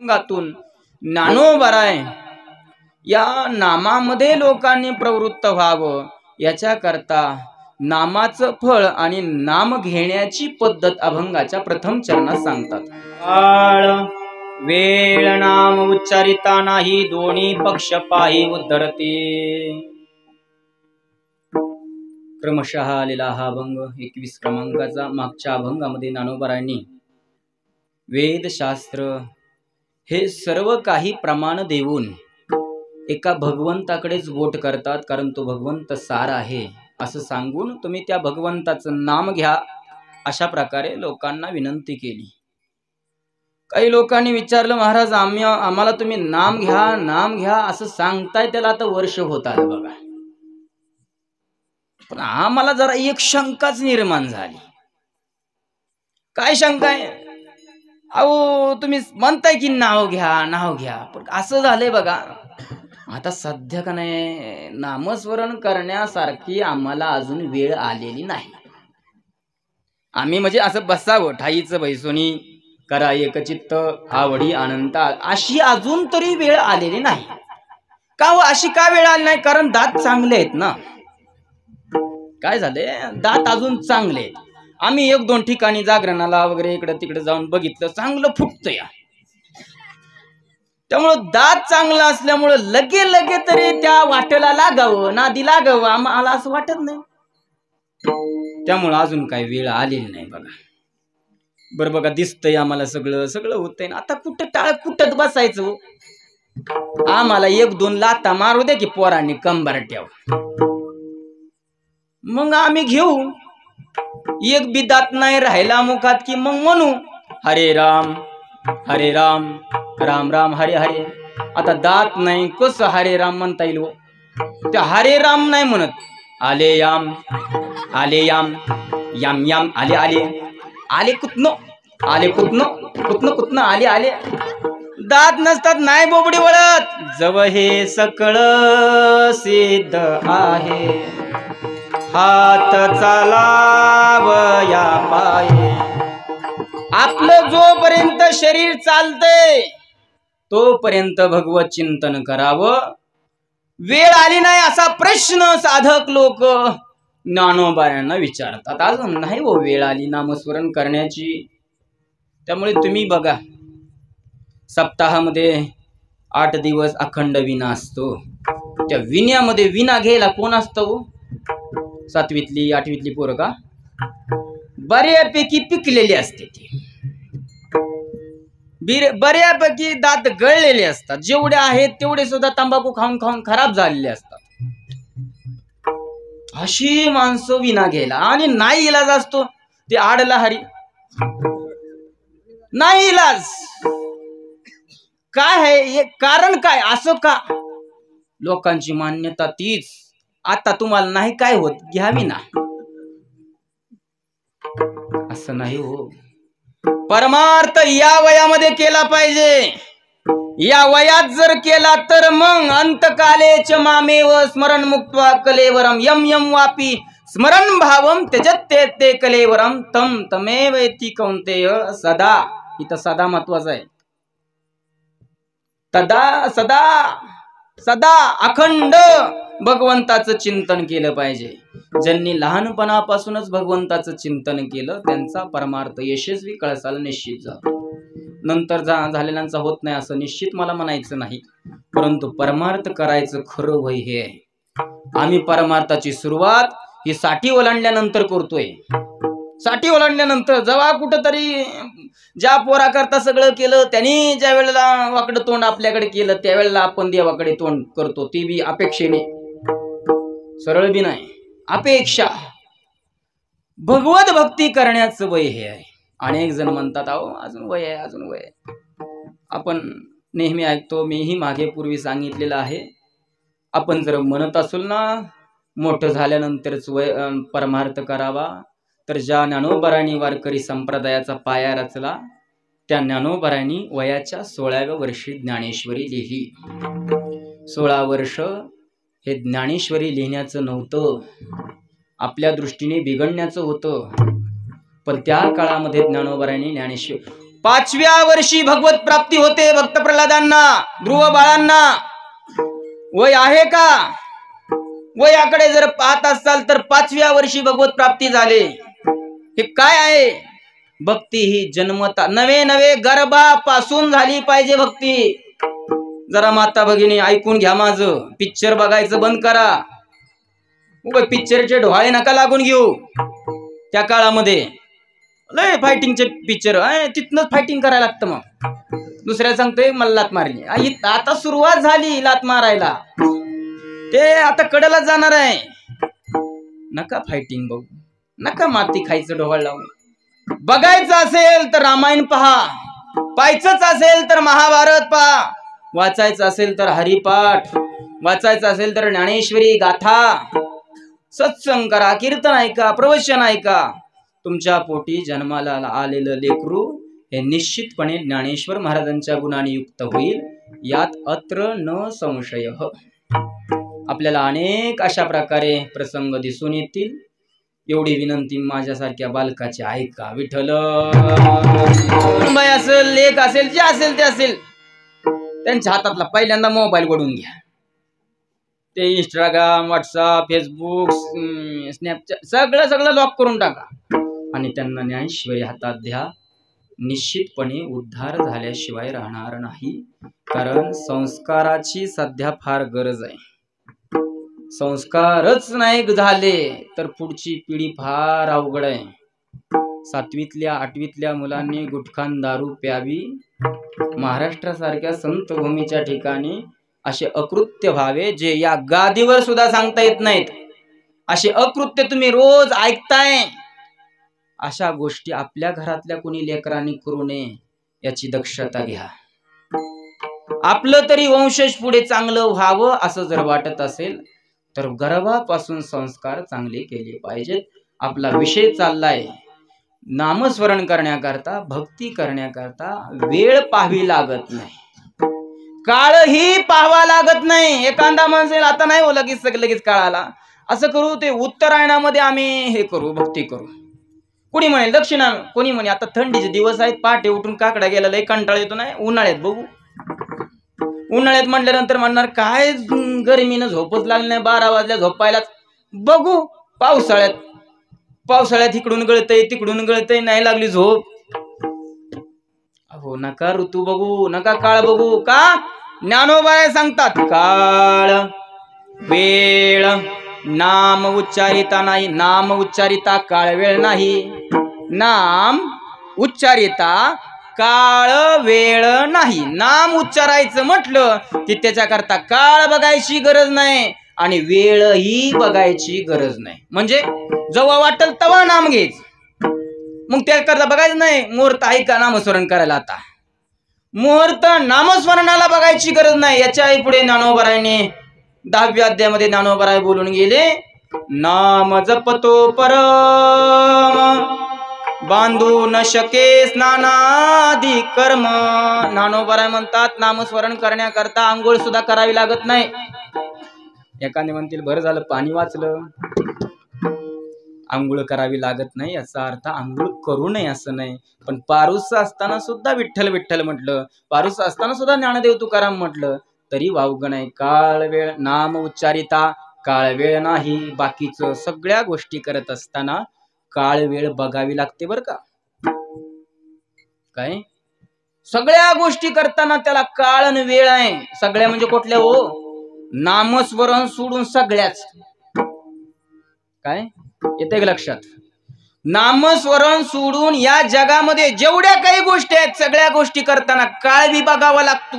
गातून ज्ञानोबराय या नामामध्ये लोकांनी प्रवृत्त व्हावं याच्याकरता नामाचं फळ आणि नाम घेण्याची पद्धत अभंगाच्या प्रथम चरणात सांगतात. काळ वेळ नाम उच्चारिता नाही, दोन्ही पक्ष पाही उद्धरते. क्रमशः आलेला हा अभंग 21 क्रमांकाचा. मागच्या अभंगामध्ये ज्ञानोबरायांनी वेदशास्त्र हे सर्व काही प्रमाण देऊन एका भगवंताकडेच बोट करतात, कारण तो भगवंत सार आहे असं सांगून तुम्ही त्या भगवंताचं नाम घ्या अशा प्रकारे लोकांना विनंती केली. काही लोकांनी विचारलं, महाराज आम्हाला तुम्ही नाम घ्या असं सांगताय, त्याला आता वर्ष होत आलं बघा, पण आम्हाला जरा एक शंकाच निर्माण झाली. काय शंका आहे? अहो तुम्ही म्हणताय की नाव घ्या, पण असं झालंय बघा, आता सध्या का नाही नामस्मरण करण्यासारखी आम्हाला अजून वेळ आलेली नाही. आम्ही म्हणजे असं बसावं ठाईचं बैसोनी करा एकचित्त आवडी आनंद अशी अजून तरी वेळ आलेली नाही. का हो अशी का वेळ आली नाही? कारण दात चांगले आहेत ना. काय झाले, दात अजून चांगले आहेत. आम्ही 1-2 ठिकाणी जागरणाला वगैरे इकडे तिकडे जाऊन बघितलं, चांगलं फुटतं या. त्यामुळं दात चांगला असल्यामुळं लगे तरी त्या वाटेला लागावं, नादी लागावं आम्हाला असं वाटत नाही. त्यामुळं अजून काही वेळ आलेली नाही बघा. बरं बघा, दिसतंय आम्हाला सगळं होतंय ना, आता कुठं टाळ कुठत बसायचं? आम्हाला 1-2 लाता मारू दे की पोरांनी कंबर ठेव, मग आम्ही घेऊ. एक बी दात नाही राहिला मुखात की मग म्हणू हरे राम राम राम हरे हरे. आता दात नाही कसं हरे राम म्हणता येईल? त्या हरे राम नाही म्हणत, आले याम याम याम आले कुतनो आले. दात नसतात नाही बोबडी वळत. जव हे सकळ सिद्ध आहे, हात चालावया पाये. आपलं जोपर्यंत शरीर चालतंय तोपर्यंत भगवत चिंतन करावं. वेळ आली नाही असा प्रश्न साधक लोक ज्ञानोबरायांना विचारतात. अजून नाही हो वेळ आली नामस्मरण करण्याची. त्यामुळे तुम्ही बघा, सप्ताहामध्ये 8 दिवस अखंड विना असतो. त्या विण्यामध्ये विना घ्यायला कोण असतं? 7वीतली 8वीतली पोरं का? बऱ्यापैकी पिकलेली असते ती, बऱ्यापैकी दात गळलेले असतात. जेवढे आहेत तेवढे सुद्धा तंबाखू खाऊन खराब झालेले असतात. अशी माणसं विना घ्यायला. आणि नाही इलाज असतो ते आडला हरी, नाही इलाज. काय आहे हे कारण? काय असं का? लोकांची मान्यता तीच, आता तुम्हाला नाही काय होत घ्यावी ना, असं नाही हो. परमार्थ या वयामध्ये केला पाहिजे. या वयात जर केला तर मग अंतकालेच मामेव स्मरण मुक्त्वा कलेवरम यम यम वापी स्मरण भावम त्यजत ते कलेवरम तम तमेव इति कौंतेय. सदा, इथं सदा महत्वाचा आहे. सदा अखंड भगवंताचं चिंतन केलं पाहिजे. ज्यांनी लहानपणापासूनच भगवंताचं चिंतन केलं त्यांचा परमार्थ यशस्वी कळसाला निश्चित जातो. नंतर झालेल्यांचा होत नाही असं निश्चित मला म्हणायचं नाही, परंतु परमार्थ करायचं खरं वय हे आहे. आम्ही परमार्थाची सुरुवात ही 60 ओलांडल्यानंतर करतोय. 60 ओलांडल्यानंतर जेव्हा कुठंतरी ज्या पोराकरता सगळं केलं त्यांनी ज्या वेळेला वाकडं तोंड आपल्याकडे केलं त्यावेळेला आपण देवाकडे तोंड करतो, ती बी अपेक्षेने, सरळ बी नाही, अपेक्षा. भगवत भक्ती करण्याचं वय हे आहे. अनेक जण म्हणतात अहो अजून वय आहे. आपण नेहमी ऐकतो, मीही मागे पूर्वी सांगितलेलं आहे, आपण जर म्हणत असू ना मोठं झाल्यानंतरच परमार्थ करावा, तर ज्या ज्ञानोबरांनी वारकरी संप्रदायाचा पाया रचला त्या ज्ञानोबरांनी वयाच्या 16व्या वर्षी ज्ञानेश्वरी लिहिली. 16 वर्ष हे ज्ञानेश्वरी लिहिण्याचं नव्हतं, आपल्या दृष्टीने बिघडण्याचं होतं. पण त्या काळामध्ये ज्ञानोबरांनी 5व्या वर्षी भगवत प्राप्ती होते भक्त प्रल्हादांना, ध्रुव बाळांना. वय आहे का? वयाकडे जर पाहत असाल तर 5व्या वर्षी भगवत प्राप्ती झाले. हे काय आहे? भक्ती ही जन्मता नवे गर्भापासून झाली पाहिजे भक्ती. जरा माता भगिनी ऐकून घ्या माझं. पिक्चर बघायचं बंद करा. पिक्चरचे डोहाळे नका लागून घेऊ. त्या काळामध्ये लय फायटिंगचे पिक्चर आहे, तिथनच फायटिंग करायला लागतं. मग दुसऱ्या सांगतोय मला लात मारली. आता सुरुवात झाली लात मारायला, ते आता कडला जाणार आहे. नका फायटिंग बघू, नका माती खायचं डोहाळ लावून. बघायचं असेल तर रामायण पहा, पाहायचंच असेल तर महाभारत पहा, वाचायचं असेल तर हरिपाठ, वाचायचं असेल तर ज्ञानेश्वरी गाथा, सत्संग करा, कीर्तन ऐका, प्रवचन ऐका. तुमच्या पोटी जन्माला आलेलं लेकरू हे निश्चितपणे ज्ञानेश्वर महाराजांच्या गुणाने युक्त होईल, यात अत्र न संशय. आपल्याला अनेक अशा प्रकारे प्रसंग दिसून येतील. एवढी विनंती माझ्यासारख्या बालकाची ऐका. विठ्ठल बाई असेल, लेख असेल, जे असेल ते असेल, त्यांच्या हातातला पहिल्यांदा मोबाईल ओढून घ्या. ते इंस्टाग्राम, व्हॉट्सअप, फेसबुक, स्नॅपचॅट सगळं लॉक करून टाका आणि त्यांना ज्ञानेश्वरी हातात द्या. निश्चितपणे उद्धार झाल्याशिवाय राहणार नाही. कारण संस्काराची सध्या फार गरज आहे. संस्कारच नाही झाले तर पुढची पिढी फार अवघड आहे. 7वीतल्या 8वीतल्या मुलांनी गुटखान दारू प्यावी. महाराष्ट्रासारख्या संत भूमीच्या ठिकाणी असे अकृत्य व्हावे जे या गादीवर सुद्धा सांगता येत नाहीत. असे अकृत्य तुम्ही रोज ऐकताय. अशा गोष्टी आपल्या घरातल्या कोणी लेकरांनी करू नये याची दक्षता घ्या. आपलं तरी वंशज पुढे चांगलं व्हावं असं जर वाटत असेल तर गर्भापासून संस्कार चांगले केले पाहिजेत. आपला विषय चाललाय नामस्मरण करण्याकरता, भक्ती करण्याकरता वेळ पाहावी लागत नाही, काळही पाहावा लागत नाही. एखादा माणूस आता नाही हो लगेच काळ आला, असं करू ते उत्तरायणामध्ये आम्ही हे करू, भक्ती करू. कोणी म्हणेल दक्षिणा, कोणी म्हणे आता थंडीचे दिवस आहेत, पहाटे उठून काकडा गेला लय कंटाळ येतो. नाही, उन्हाळ्यात बघू. उन्हाळ्यात म्हटल्यानंतर म्हणणार काय गरमीनं झोपच लागली नाही, 12 वाजल्या झोपायलाच. बघू पावसाळ्यात इकडून गळतय तिकडून गळतय, नाही लागली झोप. अहो नका ऋतू बघू, नका काळ बघू. का? ज्ञानोबा सांगतात काळ वेळ नाम उच्चारिता नाही. नाम उच्चारिता काळ वेळ नाही. नाम उच्चारिता काळ वेळ नाही. नाम उच्चारायचं म्हटलं की त्याच्याकरता काळ बघायची गरज नाही आणि वेळही बघायची गरज नाही. म्हणजे जेव्हा वाटेल तेव्हा नाम घ्यायचं. मग त्याकरता बघायचं नाही मुहूर्त आहे का नामस्मरण करायला. आता मुहूर्त नामस्मरणाला बघायची गरज नाही. याच्याही पुढे ज्ञानोबरायने 10व्या अध्यायामध्ये ज्ञानोबराय बोलून गेले, नाम जपतो परम बांधू न शके स्नानादी कर्म. ज्ञानोबराय म्हणतात नामस्मरण करण्याकरता आंघोळ सुद्धा करावी लागत नाही. एखादे म्हणतील बरं झालं पाणी वाचलं, आंघोळ करावी लागत नाही याचा अर्थ आंघोळ करू नये असं नाही. पण पारुस असताना सुद्धा विठ्ठल विठ्ठल म्हटलं, पारुस असताना सुद्धा ज्ञानदेव तुकाराम म्हटलं तरी वावग नाही. काळ वेळ नाम उच्चारिता काळ वेळ नाही. बाकीचं सगळ्या गोष्टी करत असताना काळ वेळ बघावी लागते बरं का. काय सगळ्या गोष्टी करताना त्याला काळ आणि वेळ आहे. सगळ्या म्हणजे कुठल्या हो? नामस्मरण सोडून सगळ्याच. काय येते का लक्षात? नामस्मरण सोडून या जगामध्ये जेवढ्या काही गोष्टी आहेत सगळ्या गोष्टी करताना काळ बी बघावा लागतो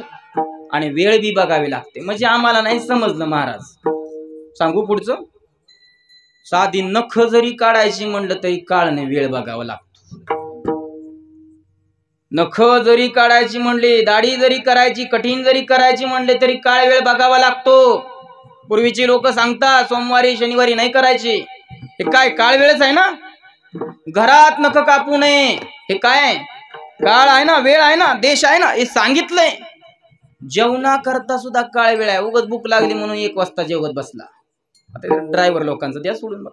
आणि वेळ बी बघावी लागते. म्हणजे आम्हाला नाही समजलं महाराज. सांगू पुढचं. साधी नख जरी काढायची म्हणलं तरी काळ नाही वेळ बघावा लागतो. नख जरी काढायची म्हणले, दाढी जरी करायची, कठीण जरी करायची म्हणले तरी काळ वेळ बघावा लागतो. पूर्वीची लोक सांगतात सोमवारी शनिवारी नाही करायची. हे काय काळ वेळच आहे ना. घरात नख कापू नये हे काय काळ आहे ना, वेळ आहे ना, देश आहे ना, हे सांगितलंय. जेवणा करता सुद्धा काळ वेळ आहे. उगाच भूक लागली म्हणून 1 वाजता जेवत बसला. आता ड्रायव्हर लोकांचं द्या सोडून बघ.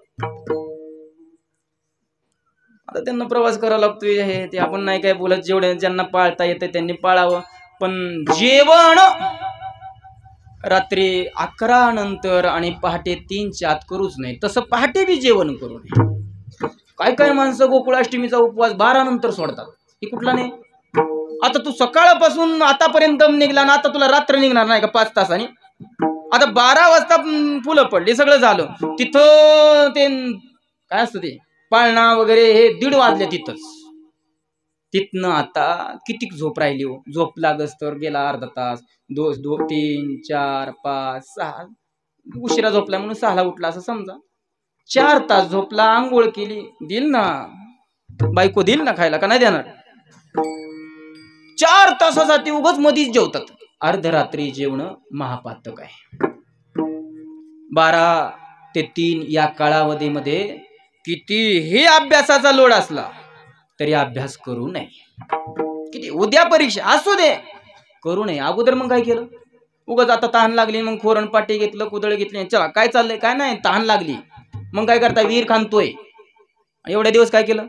आता त्यांना प्रवास करावा लागतोय हे ते आपण नाही काय बोलत, जेवढे ज्यांना पाळता येतं त्यांनी पाळावं, पण जेवण रात्री 11 नंतर आणि पहाटे 3च्या आत करूच नाही. तसं पहाटे बी जेवण करू नये. काय काय माणसं गोकुळाष्टमीचा उपवास 12 नंतर सोडतात, हे कुठला नाही. आता तू सकाळपासून आतापर्यंत दम निघला ना, आता तुला रात्र निघणार नाही का 5 तासांनी. आता 12 वाजता फुलं पडली, सगळं झालं, तिथं ते काय असतं ते पाळणा वगैरे हे 1:30 वाजले तिथंच. तिथनं आता किती झोप राहिली हो, झोप लागस तर गेला अर्धा तास, 2 3 4 5 6, उशिरा झोपला म्हणून 6ला उठला असं समजा. 4 तास झोपला, आंघोळ केली, दिल ना बायको, दिल ना खायला का नाही देणार. 4 तासासाठी उगाच मधीच जेवतात. अर्धरात्री जेवण महापातक आहे. 12 ते 3 या कालावधीमध्ये कितीही अभ्यासाचा लोड असला तरी अभ्यास करू नये. किती उद्या परीक्षा असू दे, करू नये. अगोदर मग काय केलं, उगाच आता तहान लागली मग खोरण पाटी घेतलं, कुदळ घेतली, चला काय चाललंय काय नाही, तहान लागली मग काय करता, वीर खांदतोय. एवढ्या दिवस काय केलं,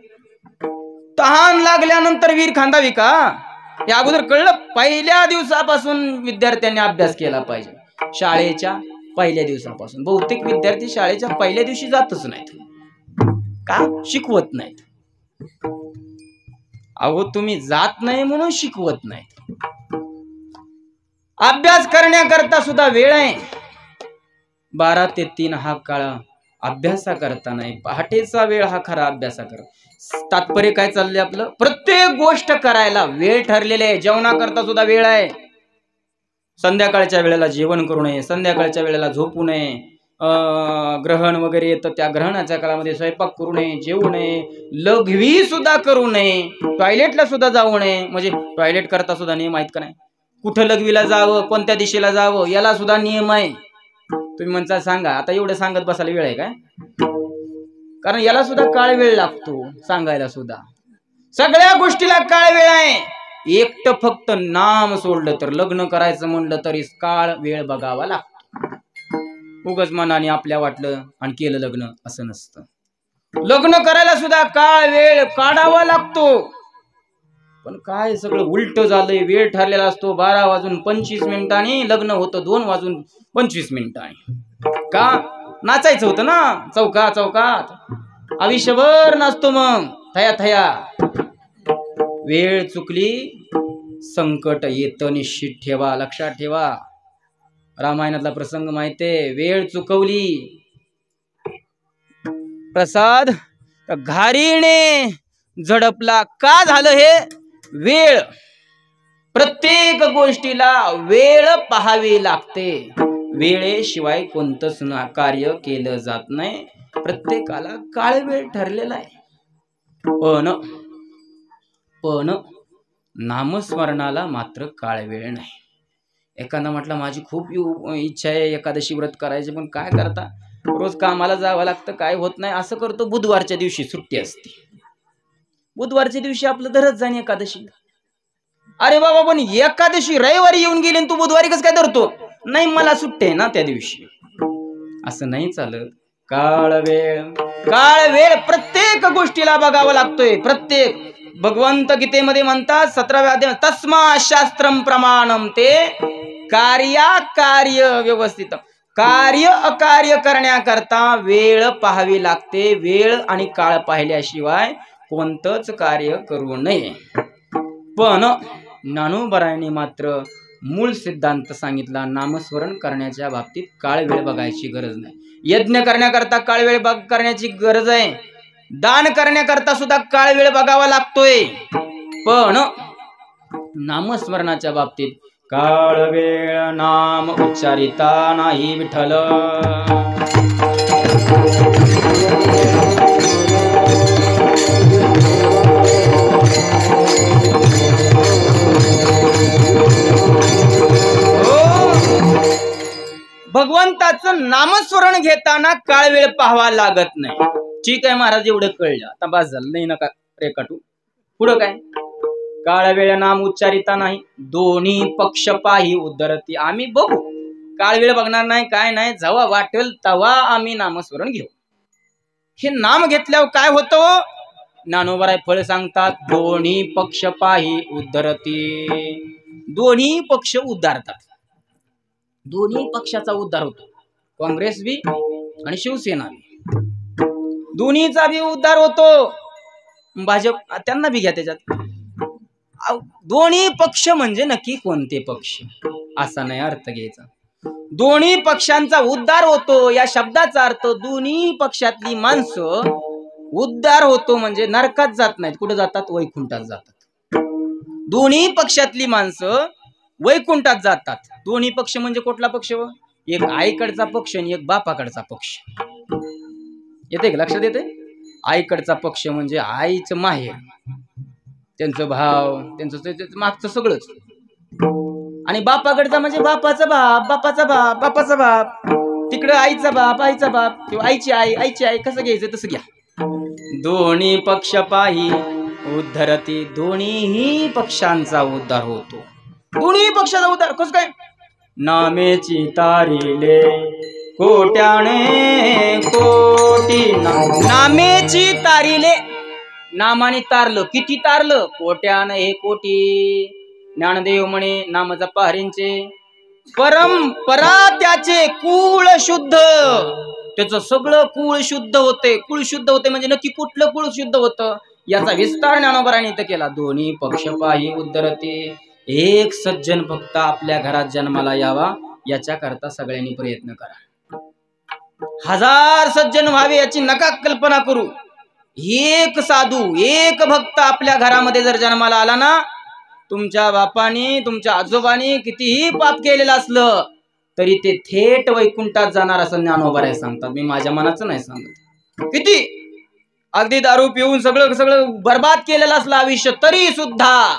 तहान लागल्यानंतर वीर खांदावी का, हे अगोदर कळलं. पहिल्या दिवसापासून विद्यार्थ्यांनी अभ्यास केला पाहिजे. शाळेच्या पहिल्या दिवसापासून. बहुतेक विद्यार्थी शाळेच्या पहिल्या दिवशी जातच नाहीत, का शिकवत नाहीत. अहो तुम्ही जात नाही म्हणून शिकवत नाहीत. अभ्यास करण्याकरता सुद्धा वेळ आहे. 12 ते 3 हा काळ अभ्यासा करता नाही, पहाटेचा वेळ हा खरा अभ्यासा कर. तात्पर्य काय चाललंय आपलं, प्रत्येक गोष्ट करायला वेळ ठरलेला आहे. जेवणाकरता सुद्धा वेळ आहे. संध्याकाळच्या वेळेला जेवण करू नये, संध्याकाळच्या वेळेला झोपू नये. ग्रहण वगैरे येतं, त्या ग्रहणाच्या काळामध्ये स्वयंपाक करू नये, जेवू नये, लघवी सुद्धा करू नये, टॉयलेटला सुद्धा जाऊ नये. म्हणजे टॉयलेट करता सुद्धा नियम आहेत का नाही, कुठं लघवीला जावं, कोणत्या दिशेला जावं, याला सुद्धा नियम आहे. तुम्ही म्हणता सांगा, आता एवढं सांगत बसायला वेळ आहे काय, कारण याला सुद्धा काळ वेळ लागतो सांगायला सुद्धा. सगळ्या गोष्टीला काळ वेळ आहे. एकटं फक्त नाम सोडलं तर, लग्न करायचं म्हणलं तरी काळ वेळ बघावा लागतो. उगाच मनाने आपल्या वाटलं आणि केलं लग्न असं नसतं. लग्न करायला सुद्धा काळ वेळ काढावा लागतो. पण काय सगळं उलट झालंय. वेळ ठरलेला असतो 12:25 लग्न होतं 2:25. का नाचायचं होतं ना चौकात, आयुष्यभर नाचतो मग थया थया. वेळ चुकली संकट येतं निश्चित ठेवा, लक्षात ठेवा. रामायणातला प्रसंग माहितीये, वेळ चुकवली प्रसाद घारीने झडपला. का झालं हे, वेळ. प्रत्येक गोष्टीला वेळ पाहावी लागते. वेळेशिवाय कोणतंच कार्य केलं जात नाही. प्रत्येकाला काळ वेळ ठरलेला आहे. पण नामस्मरणाला मात्र काळ वेळ नाही. एखादा म्हटलं माझी खूप इच्छा आहे एकादशी व्रत करायचे, पण काय करता, रोज कामाला जावं लागतं, काय होत नाही. असं करतो, बुधवारच्या दिवशी सुट्टी असते, बुधवारच्या दिवशी आपलं धरत जाणे एकादशी. अरे बाबा, पण एकादशी रविवारी येऊन गेली तू बुधवारी कसं काय धरतो, नाही मला सुट्टी आहे ना त्या दिवशी. असं नाही चालत. काळ वेळ प्रत्येक गोष्टीला बघावं लागतोय. प्रत्येक भगवंत गीतेमध्ये म्हणतात 17व्या अध्यायात, तस्मा शास्त्रम प्रमाणम ते कार्य व्यवस्थित. कार्य अकार्य करण्याकरता वेळ पाहावी लागते. वेळ आणि काळ पाहिल्याशिवाय कोणतंच कार्य करू नये. पण ज्ञानोबरायाने मात्र मूळ सिद्धांत सांगितला, नामस्मरण करण्याच्या बाबतीत काळ वेळ बघायची गरज नाही. यज्ञ करण्याकरता काळ वेळ करण्याची गरज आहे. दान करण्याकरता सुद्धा काळ वेळ बघावा लागतोय. पण नामस्मरणाच्या बाबतीत काळ वेळ नाम उच्चारिता नाही विठ्ठल. भगवंताचं नामस्मरण घेताना काळ वेळ पाहावा लागत नाही. ठीक आहे महाराज, एवढं कळलं, आता बस झालं, नाही नका रेखाटू. पुढं काय, काळ वेळ नाम उच्चारिता नाही, दोन्ही पक्ष पाही उद्धरती. आम्ही बघू, काळ वेळ बघणार नाही, काय नाही, जेव्हा वाटेल तेव्हा आम्ही नामस्मरण घेऊ. हे नाम घेतल्यावर काय होतं, ज्ञानोबराय फळ सांगतात, दोन्ही पक्ष पाही उद्धरती. दोन्ही पक्ष उद्धारतात, दोन्ही पक्षाचा उद्धार होतो. काँग्रेस बी आणि शिवसेना बी, दोन्हीचा बी उद्धार होतो. भाजप त्यांना बी घ्या त्याच्यात. दोन्ही पक्ष म्हणजे नक्की कोणते पक्ष असा नाही अर्थ घ्यायचा. दोन्ही पक्षांचा उद्धार होतो या शब्दाचा अर्थ दोन्ही पक्षातली माणसं उद्धार होतो म्हणजे नरकात जात नाहीत. कुठे जातात? वैकुंठात जातात. दोन्ही पक्षातली माणसं वैकुंठात जातात. दोन्ही पक्ष म्हणजे कुठला पक्ष? एक आईकडचा पक्ष आणि एक बापाकडचा पक्ष. येते का? लक्षात येते? आईकडचा पक्ष म्हणजे आईचं माहेर, त्यांचं भाव, त्यांचं मागचं सगळंच. आणि बापाकडचा म्हणजे बापाचा बाप, बापाचा बाप, बापाचा बाप. तिकडं आईचा बाप, आईचा बाप किंवा आईची आई, आईची आई. कसं घ्यायचं तसं घ्या. दोन्ही पक्ष पाही उद्धरती. दोन्ही पक्षांचा उद्धार होतो. दोन्ही पक्षाचा उद्धार कसं काय? नामेची तारिले कोट्याने कोटी. नामेची तारिले, नामाने तारलं. किती तारलं? कोट्याने हे कोटी. ज्ञानदेव म्हणे नाम जपा हरींचे परंपरा त्याचे कुळ शुद्ध. त्याचं सगळं कुळ शुद्ध होते. कुळ शुद्ध होते म्हणजे नक्की कुठलं कुळ शुद्ध होतं याचा विस्तार ज्ञानोबराने इथं केला. दोन्ही पक्ष पाही उद्धरते. एक सज्जन फक्त आपल्या घरात जन्माला यावा याच्या करता सगळ्यांनी प्रयत्न करा. 1000 सज्जन व्हावे याची नका कल्पना करू. एक साधू, एक भक्त आपल्या घरामध्ये जर जन्माला आला ना, तुमच्या बापानी, तुमच्या आजोबानी कितीही पाप केलेलं असलं तरी ते थेट वैकुंठात जाणार असं ज्ञानोबराय सांगतात. मी माझ्या मनाचं नाही सांगत. किती अगदी दारू पिऊन सगळं बर्बाद केलेलं असलं आयुष्य तरी सुद्धा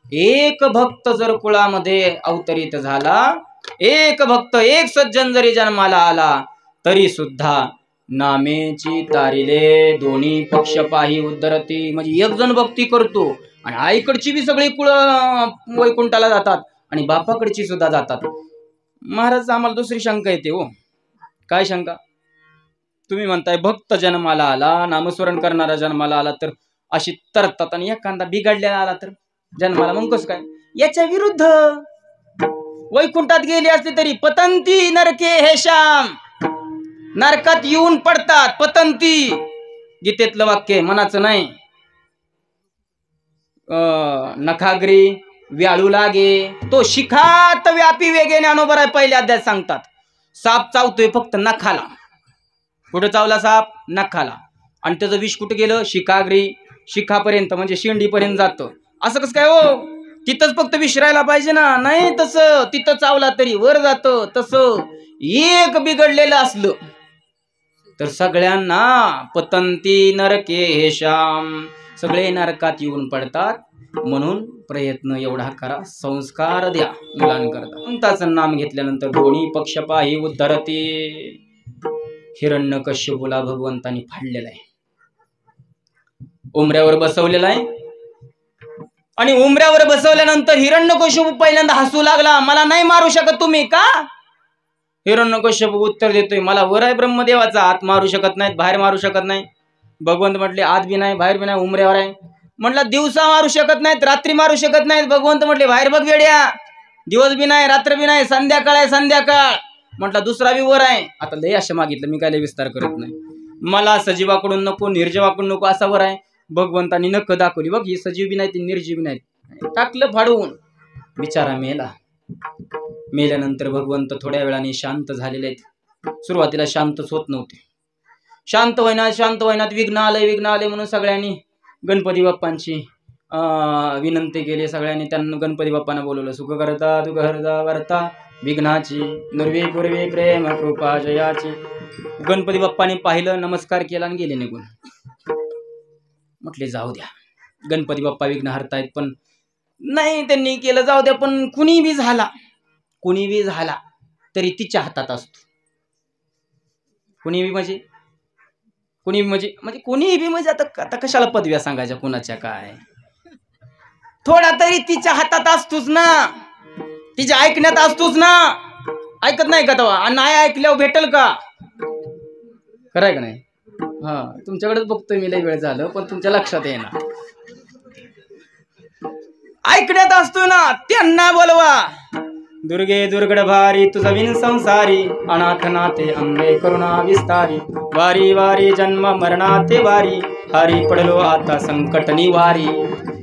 एक भक्त जर कुळामध्ये अवतरित झाला, एक भक्त, एक सज्जन जरी जन्माला आला तरी सुद्धा नामेची तारिले दोन्ही पक्ष पाही उद्धरती. म्हणजे एक जण भक्ती करतो आणि आईकडची बी सगळी कुळ वैकुंठाला जातात आणि बापाकडची सुद्धा जातात. महाराज आम्हाला दुसरी शंका येते हो. काय शंका? तुम्ही म्हणताय भक्त जन्माला आला, नामस्मरण करणारा जन्माला आला तर अशी तरतात आणि एखादा बिघडलेला आला तर जन्माला मग कसं काय? याच्या विरुद्ध वैकुंठात गेली असली तरी पतंती नरके हे श्याम, नरकात येऊन पडतात. पतंती गीतेतलं वाक्य, मनाचं नाही. नखाग्री व्याळू लागे तो शिखात व्यापी वेगे. ज्ञानोबराय पहिले अध्याय सांगतात. साप चावतोय फक्त नखाला. कुठे चावला साप? नखाला. आणि त्याचं विष कुठे गेलं? शिखाग्री, शिखापर्यंत म्हणजे शेंडीपर्यंत जातं. असं कसं काय हो? तिथंच फक्त विसरायला पाहिजे ना? नाही तसं. तिथं चावला तरी वर जातं. तसं एक बिघडलेलं असलं तर सगळ्यांना पतंती नरके हे श्याम, सगळे नरकात येऊन पडतात. म्हणून प्रयत्न एवढा करा, संस्कार द्या मुलांकरता. भगवंताचं नाम घेतल्यानंतर दोन्ही पक्ष पाही उद्धरते. हिरण्यकश्यपूला भगवंतानी फाडलेला आहे, उमऱ्यावर बसवलेला आहे. आणि उमऱ्यावर बसवल्यानंतर हिरण्यकश्यपू पहिल्यांदा हसू लागला. मला नाही मारू शकत तुम्ही का? हिरण्यकश्यपू उत्तर देतोय, मला वर आहे ब्रह्मदेवाचा, आत मारू शकत नाहीत, बाहेर मारू शकत नाही. भगवंत म्हटले आत बी नाही, बाहेर बी नाही, उमऱ्यावर आहे. म्हटलं दिवसा मारू शकत नाहीत, रात्री मारू शकत नाहीत. भगवंत म्हटले बाहेर बघ वेड्या, दिवस बी नाही, रात्र बी नाही, संध्याकाळ आहे, संध्याकाळ. म्हटलं दुसरा बी वर आहे. आता लय असं मागितलं, मी काय लय विस्तार करत नाही. मला सजीवाकडून नको, निर्जीवाकडून नको, असा वर आहे. भगवंतानी नख दाखवली, बघ ही सजीव बी नाही, ती निर्जीव नाही. टाकलं फाडवून. बिचारा मेला. मेल्यानंतर भगवंत थोड्या वेळाने शांत झालेले आहेत. सुरुवातीला शांतच होत नव्हते. शांत होईनात विघ्न आले म्हणून सगळ्यांनी गणपती बाप्पांची विनंती केली. सगळ्यांनी त्यांना गणपती बाप्पांना बोलवलं. सुख करता दुःख हरता करता विघ्नाची नुर्वी पूर्वी प्रेम कृपा जयाची. गणपती बाप्पाने पाहिलं, नमस्कार केला आणि गेले निघून. म्हटले जाऊ द्या, गणपती बाप्पा विघ्न हरतायत. पण नाही, त्यांनी केलं, जाऊ द्या. पण कुणी बी झाला तरी तिच्या हातात असतो. कुणी बी म्हणजे आता कशाला पदव्या सांगायच्या कुणाच्या काय? थोडा तरी तिच्या हातात असतोच ना, तिच्या ऐकण्यात असतोच ना. ऐकत नाही का तेव्हा? आणि नाही ऐकल्यावर भेटल का? खरंय का नाही? हा तुमच्याकडेच बघतोय मी, लय वेळ झालं पण तुमच्या लक्षात येईना. ऐकण्यात असतो ना, त्यांना बोलवा. दुर्गे दुर्गड भारी तुझा विन संसारी, अनाथ नाथे अंबे करुणा विस्तारी, वारी वारी जन्म मरणाते वारी, हारी पडलो आता संकट निवारी.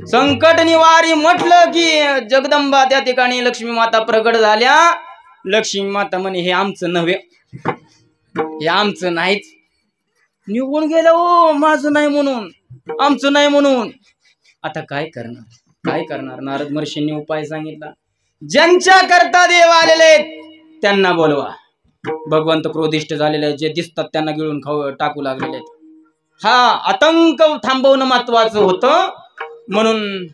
संकट निवारी म्हटलं की जगदंबा त्या ठिकाणी लक्ष्मी माता प्रगट झाल्या. लक्ष्मी माता म्हणे हे आमचं नव्हे, हे आमचं नाहीच. निघून गेलं ओ, माझं नाही म्हणून, आमचं नाही म्हणून. आता काय करणार, काय करणार? नारद महर्षींनी उपाय सांगितला. ज्यांच्या करता देव आलेले त्यांना बोलवा. भगवंत क्रोधिष्ट झालेले, जे दिसतात त्यांना गिळून टाकू लागलेले. हा आतंक थांबवणं महत्वाचं होतं. म्हणून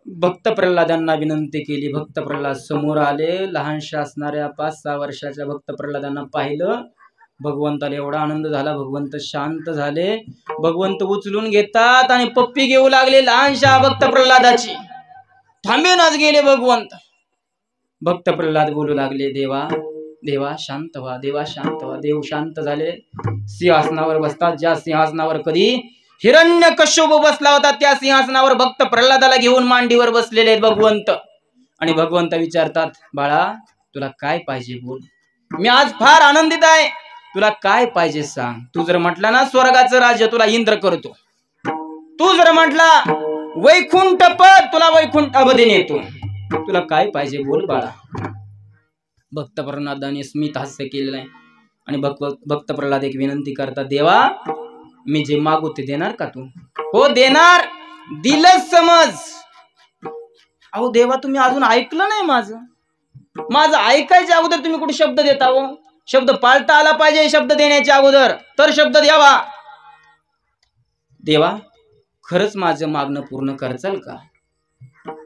भक्त प्रल्हादांना विनंती केली. भक्त प्रल्हाद समोर आले. लहानशा असणाऱ्या 5-6 वर्षाच्या भक्त प्रल्हादांना पाहिलं. भगवंताला एवढा आनंद झाला, भगवंत शांत झाले. भगवंत उचलून घेतात आणि पप्पी घेऊ लागले लहानशा भक्त प्रल्हादाची. थांबेनाच गेले भगवंत. भक्त प्रल्हाद बोलू लागले, देवा देवा शांत व्हा, देवा शांत व्हा. देव शांत झाले. सिंहासनावर बसतात. ज्या सिंहासनावर कधी हिरण्यकश्यप बसला होता त्या सिंहासनावर भक्त प्रल्हादाला घेऊन मांडीवर बसलेले आहेत भगवंत. आणि भगवंत विचारतात, बाळा तुला काय पाहिजे बोल, मी आज फार आनंदित आहे, तुला काय पाहिजे सांग. तू जर म्हटला ना स्वर्गाचं राज्य तुला इंद्र करतो, तू जर म्हटला वैकुंठ पद तुला वैकुंठ अवधी नेतो, तुला काय पाहिजे बोल बाळा. भक्त प्रल्हादाने स्मित हास्य केलेलं आहे. आणि भक्त प्रल्हाद एक विनंती करतात, देवा मी जे मागू ते देणार का तू? हो देणार. दिलंच समज. अहो देवा तुम्ही अजून ऐकलं नाही माझं ऐकायच्या अगोदर तुम्ही कुठे शब्द देता हो? शब्द पाळता आला पाहिजे शब्द देण्याच्या अगोदर, तर शब्द द्यावा. देवा खरंच माझं मागणं पूर्ण करचाल का?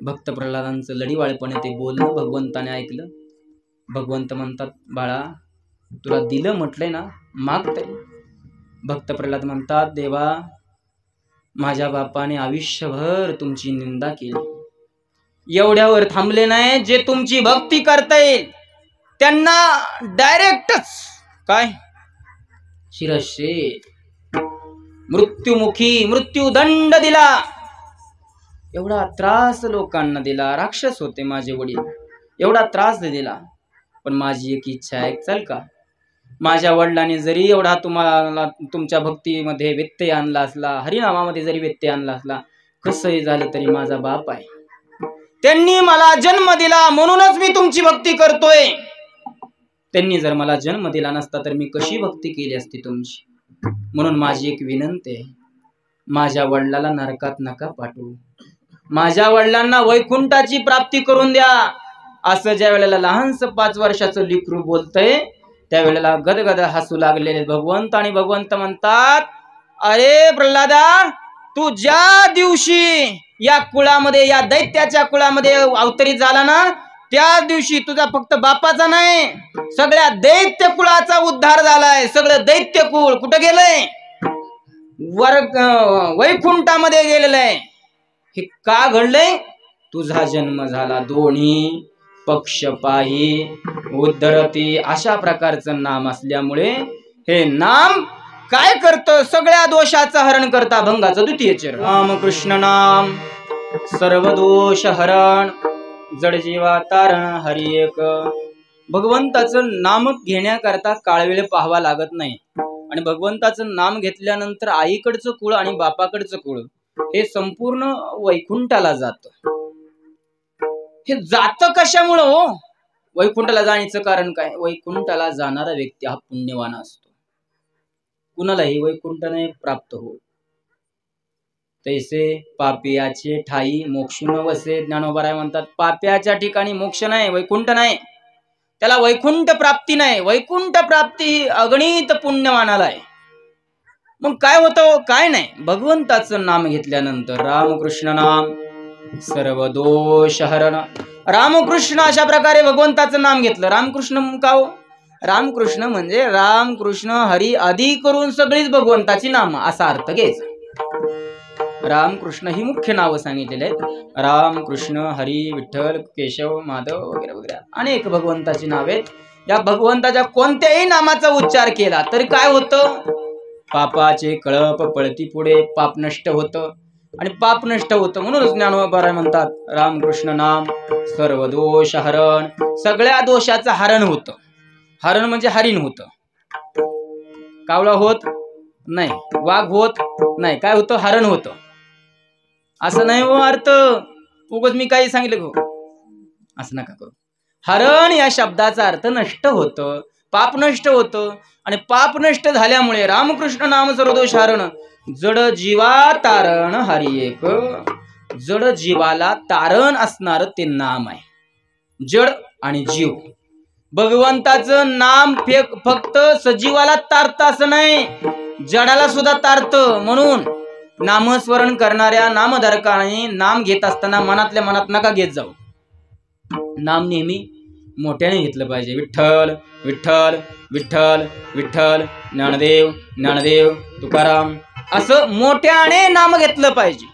भक्त प्रल्हादांचं लढीवाळपणे ते बोलणं भगवंताने ऐकलं. भगवंत म्हणतात, बाळा तुला दिलं म्हटलंय ना, माग तरी. भक्त प्रल्हाद म्हणतात, देवा माझ्या बापाने आयुष्यभर तुमची निंदा केली, एवढ्यावर थांबले नाही. जे तुमची भक्ती करता येईल त्यांना डायरेक्टच काय शिरच्छेद, मृत्युमुखी मृत्यूदंड दिला. एवढा त्रास लोकांना दिला. राक्षस होते माझे वडील, एवढा त्रास दिला. पण माझी एक इच्छा आहे, चल का माझ्या वडिलांनी जरी एवढा तुम्हाला तुमच्या भक्तीमध्ये व्यत्यय आणला असला, हरिनामामध्ये जरी व्यत्यय आणला असला, कसंही झालं तरी माझा बाप आहे, त्यांनी मला जन्म दिला म्हणूनच मी तुमची भक्ती करतोय. त्यांनी जर मला जन्म दिला नसता तर मी कशी भक्ती केली असती तुमची. म्हणून माझी एक विनंती आहे, माझ्या वडिलाला नरकात नका पाठवू, माझ्या वडिलांना वैकुंठाची प्राप्ती करून द्या. असं ज्या वेळेला लहानसं 5 वर्षाचं लेकरू बोलतंय त्यावेळेला गदगद हसू लागलेले भगवंत. आणि भगवंत म्हणतात, अरे प्रल्हादा तू ज्या दिवशी या कुळामध्ये, या दैत्याच्या कुळामध्ये अवतरित झाला ना, त्या दिवशी तुझा फक्त बापाचा नाही सगळ्या दैत्य कुळाचा उद्धार झालाय. सगळं दैत्य कुळ कुठं गेलंय? वैकुंठामध्ये गेलेलं आहे. हे का घडलंय? तुझा जन्म झाला दोन्ही पक्ष पाही उद्धरती अशा प्रकारचं नाम असल्यामुळे हे नाम काय करतं? सगळ्या दोषाचं हरण करता. भंगाचं द्वितीय चरण. रामकृष्ण नाम सर्व दोष हरण, जड जीवा तारण हरी एक. भगवंताचं नाम घेण्याकरता काळवेळ पाहावा लागत नाही. आणि भगवंताचं नाम घेतल्यानंतर आईकडचं कुळ आणि बापाकडचं कुळ हे संपूर्ण वैकुंठाला जात. हे जात कशामुळं हो? वैकुंठाला जाण्याचं कारण काय? वैकुंठाला जाणारा व्यक्ती हा पुण्यवान असतो. कुणालाही वैकुंठ नाही प्राप्त हो. तैसे पापियाचे ठाई मोक्ष न वसे. ज्ञानोबराय म्हणतात, पाप्याच्या ठिकाणी मोक्ष नाही, वैकुंठ नाही, त्याला वैकुंठ प्राप्ती नाही. वैकुंठ प्राप्ती ही अगणित पुण्यवानाला आहे. मग काय होतं? काय नाही, भगवंताचं नाम घेतल्यानंतर रामकृष्ण नाम सर्व दोष हरण. रामकृष्ण अशा प्रकारे भगवंताचं नाम घेतलं. रामकृष्ण का हो? रामकृष्ण म्हणजे रामकृष्ण हरी आदी करून सगळीच भगवंताची नाम असा अर्थ घ्यायचा. रामकृष्ण ही मुख्य नावं सांगितलेली आहेत. रामकृष्ण हरी विठ्ठल केशव माधव वगैरे वगैरे अनेक भगवंताची नावे आहेत. या भगवंताच्या कोणत्याही नामाचा उच्चार केला तरी काय होतं? पापाचे कळप पळती पुढे पाप नष्ट होतं आणि पाप नष्ट होतं म्हणूनच ज्ञानोबा म्हणतात रामकृष्ण नाम सर्व दोष हरण. सगळ्या दोषाचं हरण होतं. हरण म्हणजे हरिण होतं. कावळा होत नाही, वाघ होत नाही, काय होतं? हरण होतं. असं नाही हो अर्थ उगाच मी काही सांगितलं गो, असं नका करू. हरण या शब्दाचा अर्थ नष्ट होतं, पाप नष्ट होतं आणि पाप नष्ट झाल्यामुळे रामकृष्ण नाम सर्वदोष हरण. जड जीवा तारण हरी एक. जड जीवाला तारण असणार ते नाम आहे. जड आणि जीव. भगवंताचं नाम फक्त सजीवाला तारतं असं नाही, जडाला सुद्धा तारतं. म्हणून नामस्मरण करणाऱ्या नामधारकाने नाम घेत असताना मनातल्या मनात नका घेत जाऊ. नाम नेहमी मोठ्याने घेतलं पाहिजे. विठ्ठल विठ्ठल विठ्ठल विठ्ठल, ज्ञानदेव ज्ञानदेव, तुकाराम, असं मोठ्याने नाम घेतलं पाहिजे.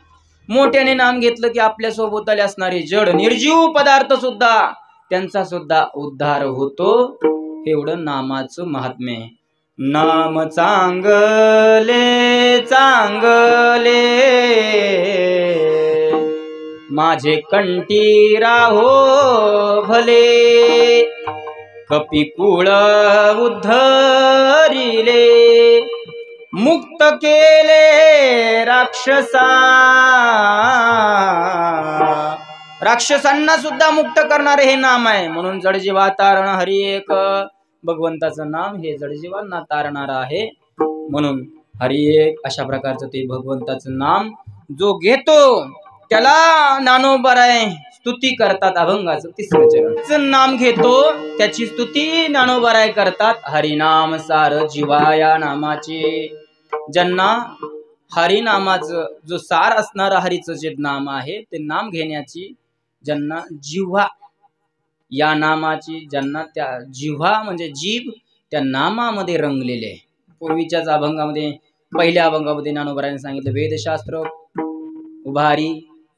मोठ्याने नाम घेतलं की आपल्या सोबत असणारे जड निर्जीव पदार्थ सुद्धा त्यांचा सुद्धा उद्धार होतो. एवढं नामाचं महात्म्य आहे. नाम चांगले चांगले माझे कंठी राहो भले, कपिकुळ उद्धरिले, मुक्त केले राक्षसांना सुद्धा मुक्त करणारे हे नाम आहे. म्हणून जडजीवा तारण हरी एक. भगवंताचं नाम हे जडजीवांना तारणार आहे. म्हणून हरी एक अशा प्रकारचं ते भगवंताचं नाम जो घेतो त्याला ज्ञानोबराय स्तुती करतात. अभंगाचं 3रं चरण. नाम घेतो त्याची स्तुती ज्ञानोबराय करतात. हरिनाम सार जीवा या नामाचे. ज्यांना हरिनामाचं जो सार असणार हरीचं जे नाम आहे ते नाम घेण्याची ज्यांना जिव्हा या नामाची, ज्यांना त्या जिव्हा म्हणजे जीभ त्या नामामध्ये रंगलेले आहे. पूर्वीच्याच अभंगामध्ये पहिल्या अभंगामध्ये ज्ञानोबरायांनी सांगितलं वेदशास्त्र उभारी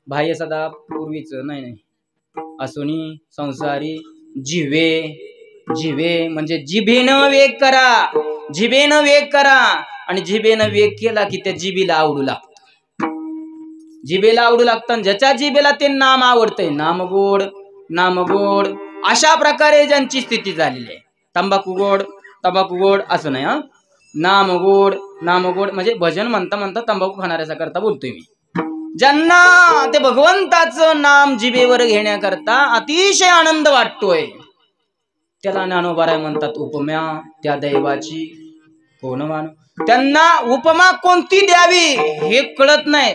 बाह्य सदा पूर्वीच नाही असुनी संसारी जिव्हे. जिव्हे म्हणजे जिभेनं वेग करा, जिभेनं वेग करा आणि जिभेनं वेग केला की त्या जिभेला आवडू लागतं. जिभेला आवडू लागतं. ज्याच्या जिभेला ते नाम आवडतंय, नाम गोड नाम गोड, अशा प्रकारे ज्यांची स्थिती झालेली आहे. तंबाखू गोड तंबाखू गोड असं नाही. नाम गोड नाम गोड म्हणजे भजन म्हणता म्हणता तंबाखू खाणाऱ्याचा करता बोलतोय मी. ज्यांना ते भगवंताचं नाम जिभेवर घेण्याकरता अतिशय आनंद वाटतोय त्याला ज्ञानोबराय म्हणतात उपम्या त्या दैवाची कोण मानू. त्यांना उपमा कोणती द्यावी हे कळत नाही.